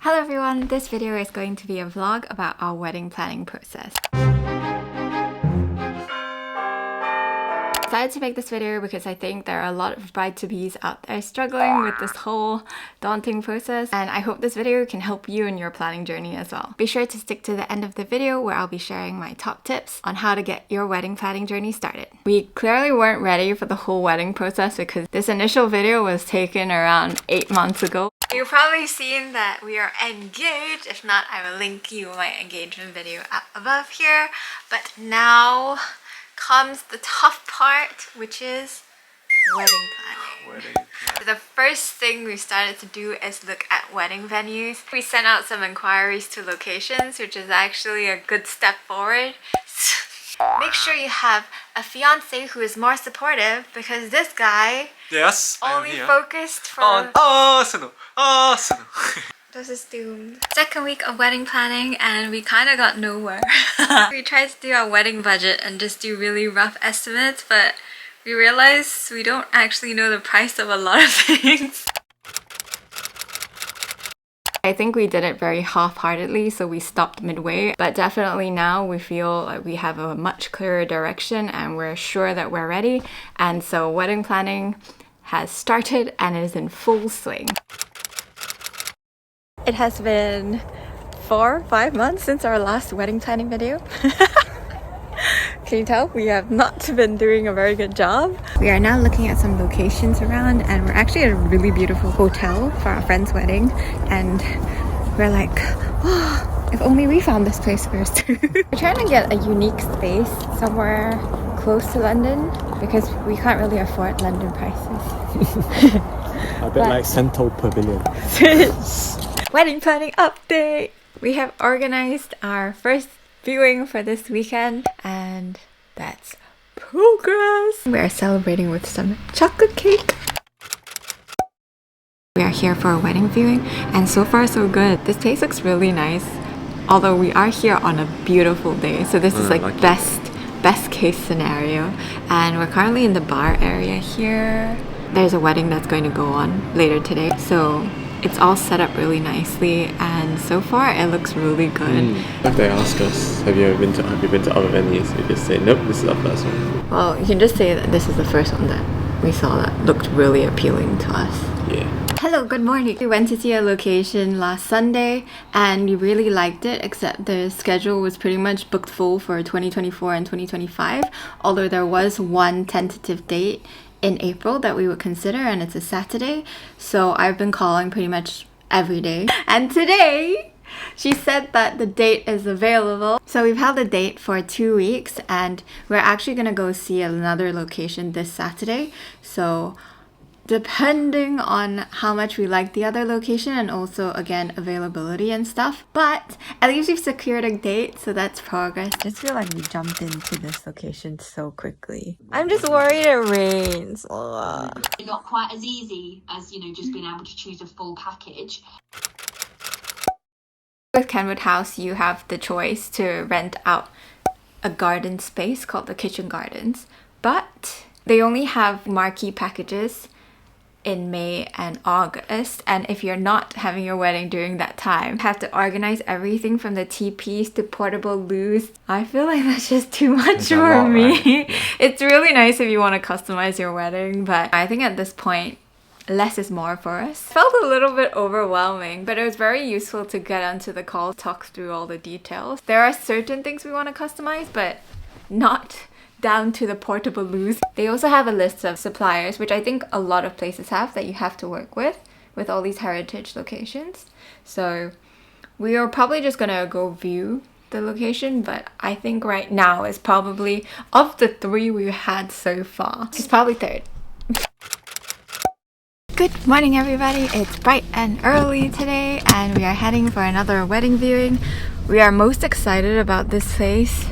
Hello everyone, this video is going to be a vlog about our wedding planning process. I decided to make this video because I think there are a lot of bride-to-bes out there struggling with this whole daunting process, and I hope this video can help you in your planning journey as well. Be sure to stick to the end of the video where I'll be sharing my top tips on how to get your wedding planning journey started. We clearly weren't ready for the whole wedding process because this initial video was taken around 8 months ago. You've probably seen that we are engaged. If not, I will link you my engagement video up above here. But now comes the tough part, which is wedding planning. The first thing we started to do is look at wedding venues. We sent out some inquiries to locations, which is actually a good step forward. Make sure you have a fiance who is more supportive, because this guy only focused for This is doomed. Second week of wedding planning and we kind of got nowhere. We tried to do our wedding budget and just do really rough estimates, but we realized we don't actually know the price of a lot of things. I think we did it very half-heartedly, so we stopped midway. But definitely now we feel like we have a much clearer direction and we're sure that we're ready. And so wedding planning has started and is in full swing. It has been 4 or 5 months since our last wedding planning video. Can you tell? We have not been doing a very good job. We are now looking at some locations around, and we're actually at a really beautiful hotel for our friend's wedding, and we're like, oh, if only we found this place first. We're trying to get a unique space somewhere close to London because we can't really afford London prices. A bit like Central Pavilion. Wedding planning update! We have organized our first viewing for this weekend, and that's progress! We are celebrating with some chocolate cake. We are here for a wedding viewing, and so far so good. This place looks really nice, although we are here on a beautiful day, so this is like best case scenario. And we're currently in the bar area here. There's a wedding that's going to go on later today, so it's all set up really nicely, and so far it looks really good. If they ask us, have you been to other venues? We just say, nope, this is our first one. Well, you can just say that this is the first one that we saw that looked really appealing to us. Yeah. Hello, good morning. We went to see a location last Sunday and we really liked it, except the schedule was pretty much booked full for 2024 and 2025, although there was one tentative date in April that we would consider, and it's a Saturday. So I've been calling pretty much every day, and today she said that the date is available. So we've held a date for 2 weeks, and we're actually gonna go see another location this Saturday. So depending on how much we like the other location, and also again availability and stuff, but at least we've secured a date, so that's progress. I just feel like we jumped into this location so quickly. I'm just worried it rains. Ugh. Not quite as easy as, you know, just being able to choose a full package. With Kenwood House, you have the choice to rent out a garden space called the Kitchen Gardens, but they only have marquee packages in May and August, and if you're not having your wedding during that time, you have to organize everything from the teepees to portable loos. I feel like that's just too much for me. Right? Yeah. It's really nice if you want to customize your wedding, but I think at this point less is more for us. It felt a little bit overwhelming, but it was very useful to get onto the call, talk through all the details. There are certain things we want to customize, but not down to the portable loos. They also have a list of suppliers, which I think a lot of places have, that you have to work with all these heritage locations. So we are probably just gonna go view the location, but I think right now is probably, of the 3 we've had so far, it's probably third. Good morning everybody, it's bright and early today and we are heading for another wedding viewing. We are most excited about this place,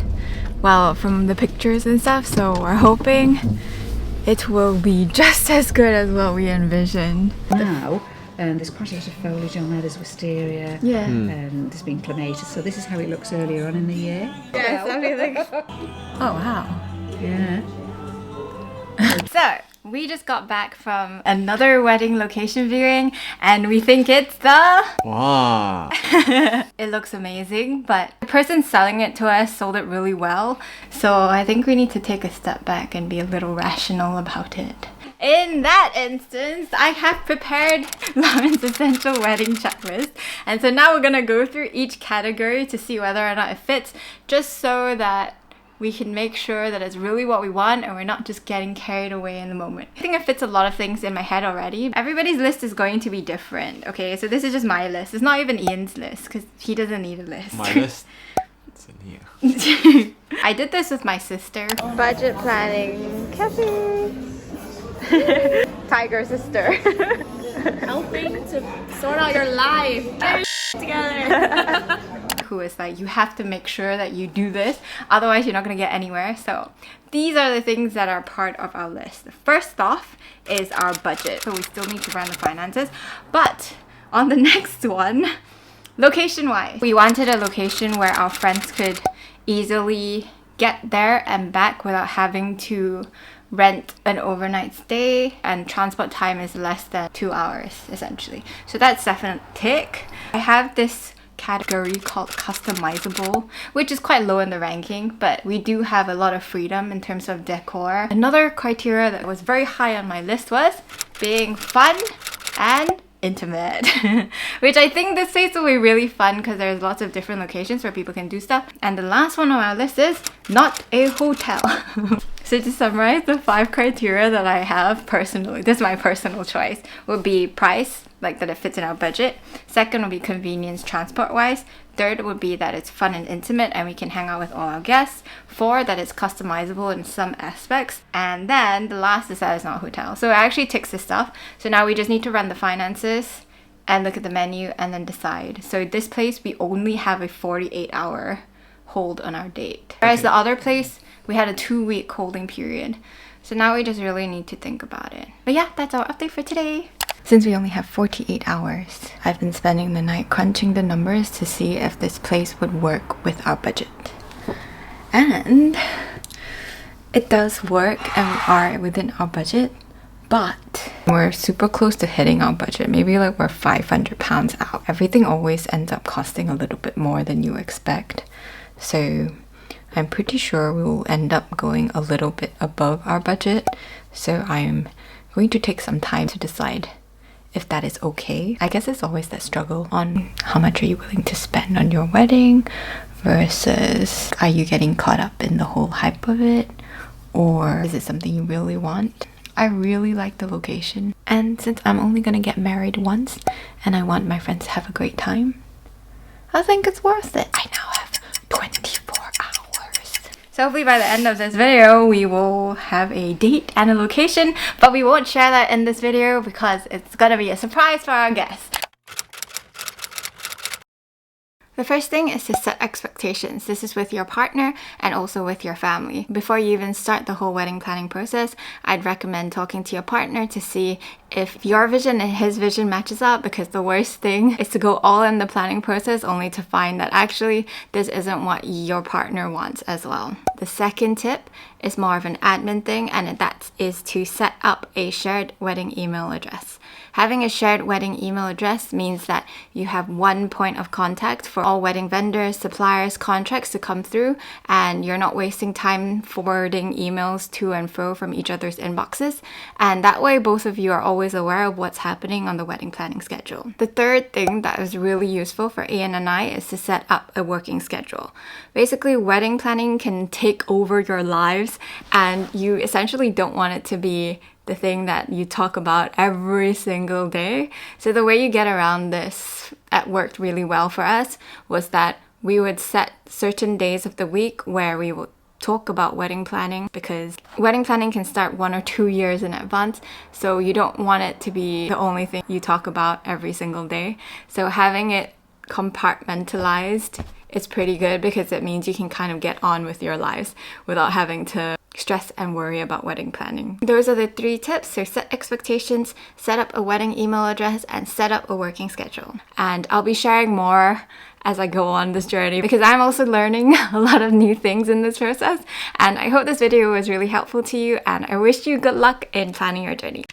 well, from the pictures and stuff, so we're hoping it will be just as good as what we envisioned. Now, there's quite a lot of foliage on there, there's wisteria, there's been clematis, so this is how it looks earlier on in the year. Yes, I mean, like, oh wow. Yeah. So, We just got back from another wedding location viewing and we think it's the... Wow. It looks amazing, but the person selling it to us sold it really well. So I think we need to take a step back and be a little rational about it. In that instance, I have prepared Lauren's essential wedding checklist. And so now we're gonna go through each category to see whether or not it fits, just so that we can make sure that it's really what we want and we're not just getting carried away in the moment. I think it fits a lot of things in my head already. Everybody's list is going to be different, okay? So this is just my list. It's not even Ian's list because he doesn't need a list. My list? It's in here. I did this with my sister. Budget planning, Kathy. Tiger sister. Helping to sort out your life. Get your together. Who is like, you have to make sure that you do this, otherwise you're not going to get anywhere. So these are the things that are part of our list. First off is our budget. So we still need to run the finances. But on the next one, location-wise, we wanted a location where our friends could easily get there and back without having to rent an overnight stay, and transport time is less than 2 hours essentially. So that's definitely tick. I have this category called Customisable, which is quite low in the ranking, but we do have a lot of freedom in terms of decor. Another criteria that was very high on my list was being fun and intimate, which I think this place will be really fun because there's lots of different locations where people can do stuff. And the last one on our list is not a hotel. So to summarize, the 5 criteria that I have personally, this is my personal choice, would be price, like that it fits in our budget. Second would be convenience transport-wise. Third would be that it's fun and intimate and we can hang out with all our guests. 4, that it's customizable in some aspects. And then the last is that it's not a hotel. So it actually ticks this stuff. So now we just need to run the finances and look at the menu and then decide. So this place, we only have a 48-hour hold on our date. Whereas the other place, we had a 2-week holding period. So now we just really need to think about it. But yeah, that's our update for today. Since we only have 48 hours, I've been spending the night crunching the numbers to see if this place would work with our budget. And it does work and we are within our budget, but we're super close to hitting our budget. Maybe like we're £500 out. Everything always ends up costing a little bit more than you expect. So I'm pretty sure we will end up going a little bit above our budget. So I'm going to take some time to decide if that is okay. I guess it's always that struggle on how much are you willing to spend on your wedding versus are you getting caught up in the whole hype of it, or is it something you really want? I really like the location, and since I'm only gonna get married once and I want my friends to have a great time, I think it's worth it. I now have 24 hours. So hopefully by the end of this video, we will have a date and a location, but we won't share that in this video because it's gonna be a surprise for our guests. The first thing is to set expectations. This is with your partner and also with your family. Before you even start the whole wedding planning process, I'd recommend talking to your partner to see if your vision and his vision matches up, because the worst thing is to go all in the planning process only to find that actually this isn't what your partner wants as well. The second tip is more of an admin thing, and that is to set up a shared wedding email address. Having a shared wedding email address means that you have one point of contact for all wedding vendors, suppliers, contracts to come through, and you're not wasting time forwarding emails to and fro from each other's inboxes. And that way both of you are always aware of what's happening on the wedding planning schedule. The third thing that is really useful for Ian and I is to set up a working schedule. Basically, wedding planning can take over your lives, and you essentially don't want it to be the thing that you talk about every single day. So the way you get around this that worked really well for us was that we would set certain days of the week where we would talk about wedding planning, because wedding planning can start 1 or 2 years in advance, so you don't want it to be the only thing you talk about every single day. So having it compartmentalized is pretty good, because it means you can kind of get on with your lives without having to stress and worry about wedding planning. Those are the 3 tips. So set expectations, set up a wedding email address, and set up a working schedule. And I'll be sharing more as I go on this journey, because I'm also learning a lot of new things in this process. And I hope this video was really helpful to you, and I wish you good luck in planning your journey.